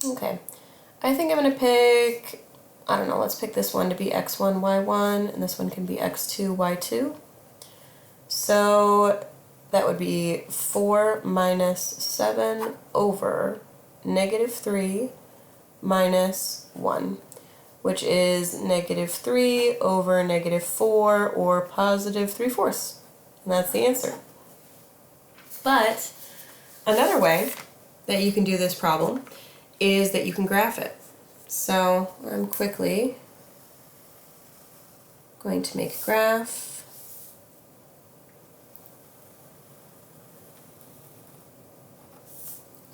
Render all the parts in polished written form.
Okay, I think I'm going to pick, I don't know, let's pick this one to be x1, y1, and this one can be x2, y2. So that would be 4 minus 7 over negative 3 minus 1, which is negative 3 over negative 4, or positive 3/4. And that's the answer. But another way that you can do this problem is that you can graph it. So I'm quickly going to make a graph.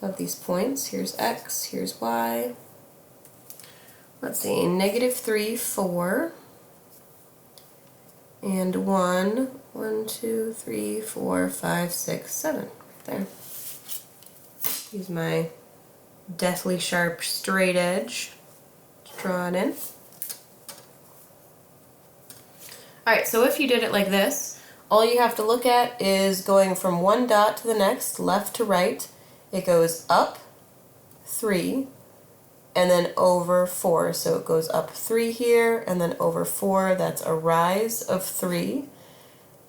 Of these points. Here's x, here's y. Let's see, negative 3, 4, and 1, 1, 2, 3, 4, 5, 6, 7. There. Use my deathly sharp straight edge to draw it in. Alright, so if you did it like this, all you have to look at is going from one dot to the next, left to right. It goes up 3 and then over 4. So it goes up 3 here and then over 4. That's a rise of 3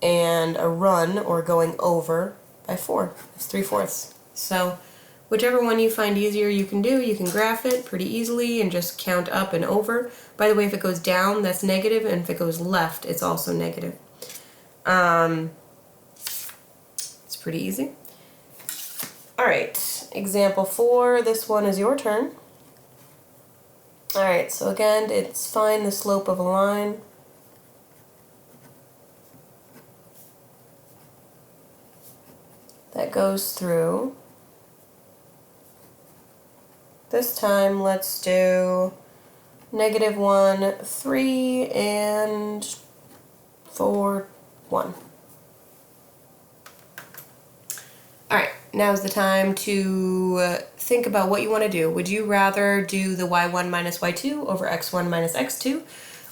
and a run, or going over, by 4. It's 3/4. So whichever one you find easier you can do. You can graph it pretty easily and just count up and over. By the way, if it goes down, that's negative, and if it goes left, it's also negative. It's pretty easy. Alright, example 4, this one is your turn. Alright, so again, it's find the slope of a line. That goes through. This time, let's do negative 1, 3, and 4, 1. Alright, now's the time to think about what you want to do. Would you rather do the y1 minus y2 over x1 minus x2?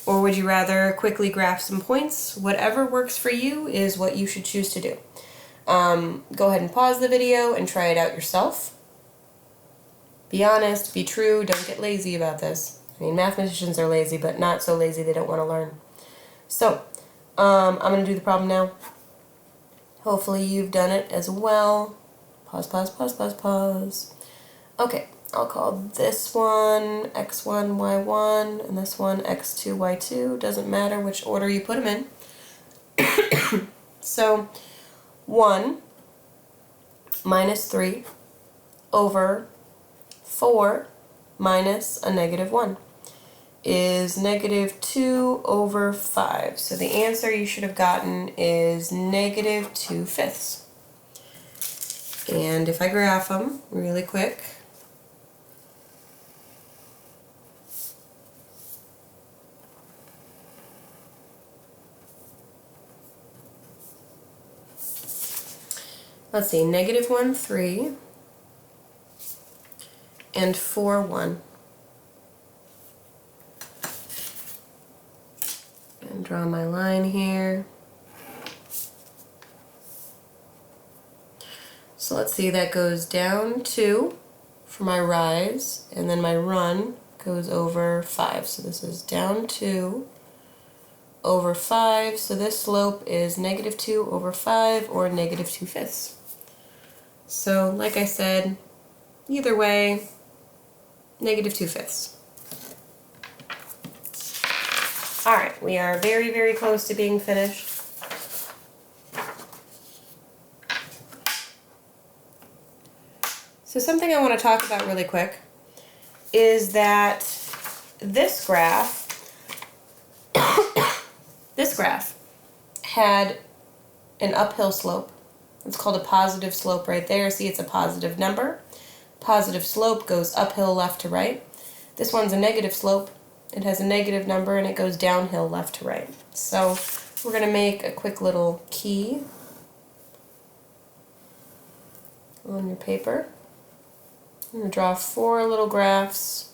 Or would you rather quickly graph some points? Whatever works for you is what you should choose to do. Go ahead and pause the video and try it out yourself. Be honest, be true, don't get lazy about this. I mean, mathematicians are lazy, but not so lazy they don't want to learn. So, I'm going to do the problem now. Hopefully you've done it as well. Pause, pause, pause, pause, pause. Okay, I'll call this one x1, y1, and this one x2, y2. Doesn't matter which order you put them in. So, 1 minus 3 over 4 minus a negative 1 is negative 2 over 5. So the answer you should have gotten is negative 2/5. And if I graph them really quick, let's see, negative 1, 3, and 4, 1. And draw my line here. So let's see, that goes down 2 for my rise, and then my run goes over 5. So this is down 2 over 5. So this slope is negative 2 over 5, or negative 2/5. So like I said, either way, negative 2/5. Alright, we are very, very close to being finished. So something I want to talk about really quick is that this graph, had an uphill slope. It's called a positive slope right there. See, it's a positive number. Positive slope goes uphill left to right. This one's a negative slope. It has a negative number and it goes downhill left to right. So we're going to make a quick little key on your paper. I'm going to draw 4 little graphs.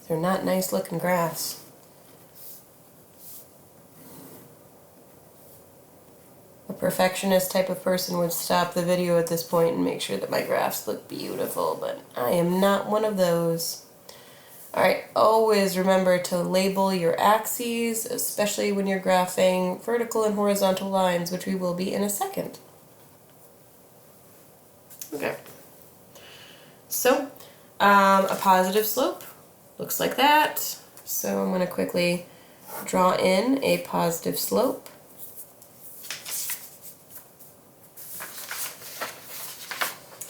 They're not nice looking graphs. A perfectionist type of person would stop the video at this point and make sure that my graphs look beautiful, but I am not one of those. Alright, always remember to label your axes, especially when you're graphing vertical and horizontal lines, which we will be in a second. Okay. So, a positive slope looks like that. So I'm going to quickly draw in a positive slope.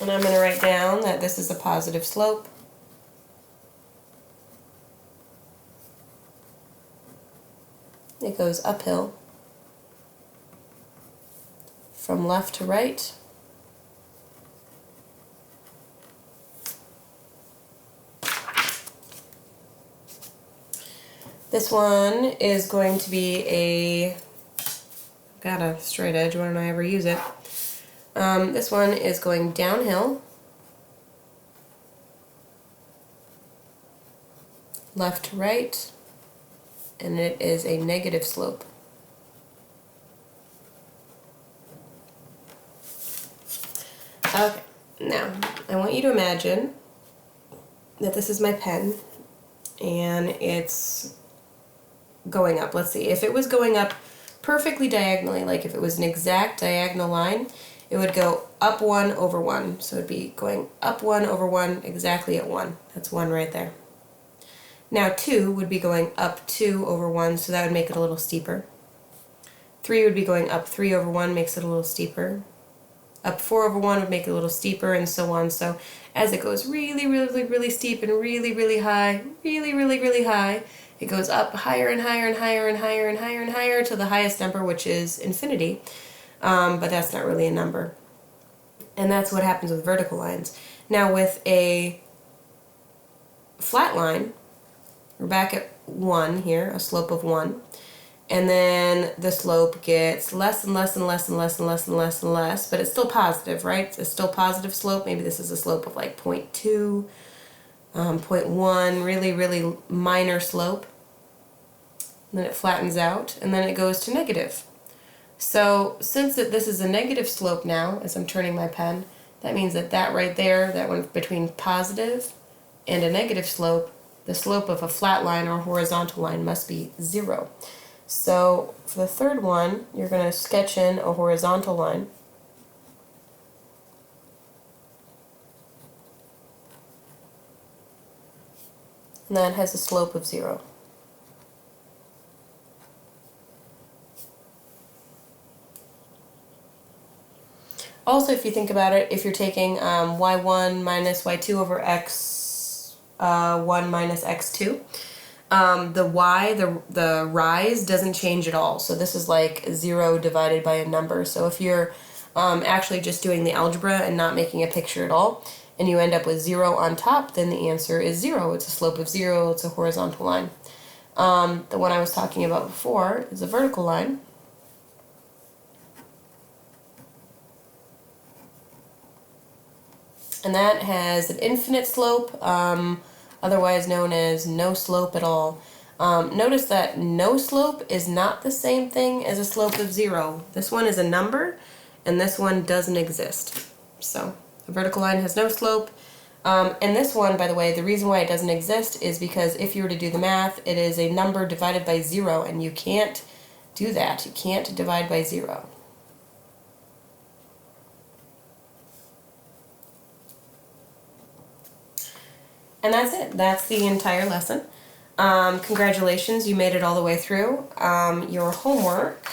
And I'm going to write down that this is a positive slope. It goes uphill from left to right. This one is going to be got a straight edge, why don't I ever use it? This one is going downhill, left to right, and it is a negative slope. Okay, now I want you to imagine that this is my pen and it's going up. Let's see, if it was going up perfectly diagonally, like if it was an exact diagonal line, it would go up 1 over 1. So it would be going up 1 over 1 exactly at 1. That's 1 right there. Now 2 would be going up 2 over 1, so that would make it a little steeper. 3 would be going up 3 over 1, makes it a little steeper. Up 4 over 1 would make it a little steeper, and so on. So as it goes really, really, really steep and really, really high, really, really, really high, it goes up higher and higher and higher and higher and higher and higher to the highest number, which is infinity. But that's not really a number. And that's what happens with vertical lines. Now with a flat line, we're back at 1 here, a slope of 1. And then the slope gets less and less and less and less and less and less and less, but it's still positive, right? It's still positive slope. Maybe this is a slope of like 0.2, 0.1, really, really minor slope. And then it flattens out, and then it goes to negative. So since this is a negative slope now, as I'm turning my pen, that means that right there, that one between positive and a negative slope, the slope of a flat line or horizontal line must be 0. So for the third one, you're going to sketch in a horizontal line. And that has a slope of 0. Also, if you think about it, if you're taking y1 minus y2 over x1 minus x2, the y, the rise, doesn't change at all. So this is like 0 divided by a number. So if you're actually just doing the algebra and not making a picture at all, and you end up with 0 on top, then the answer is 0. It's a slope of 0. It's a horizontal line. The one I was talking about before is a vertical line. And that has an infinite slope, otherwise known as no slope at all. Notice that no slope is not the same thing as a slope of 0. This one is a number, and this one doesn't exist. So the vertical line has no slope. And this one, by the way, the reason why it doesn't exist is because if you were to do the math, it is a number divided by 0, and you can't do that. You can't divide by 0. And that's it. That's the entire lesson. Congratulations, you made it all the way through. Your homework,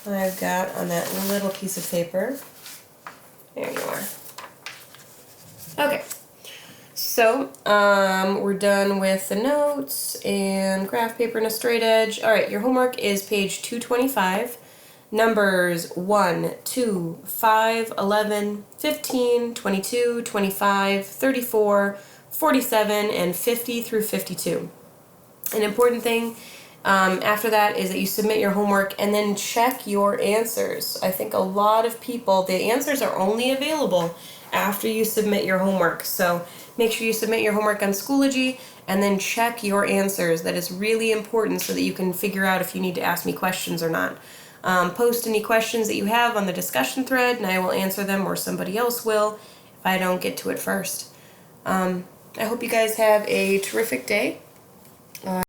I've got on that little piece of paper. There you are. Okay, so we're done with the notes and graph paper and a straight edge. All right, your homework is page 225. Numbers 1, 2, 5, 11, 15, 22, 25, 34, 47, and 50 through 52. An important thing after that is that you submit your homework and then check your answers. I think a lot of people, the answers are only available after you submit your homework. So make sure you submit your homework on Schoology and then check your answers. That is really important so that you can figure out if you need to ask me questions or not. Post any questions that you have on the discussion thread, and I will answer them, or somebody else will if I don't get to it first. I hope you guys have a terrific day.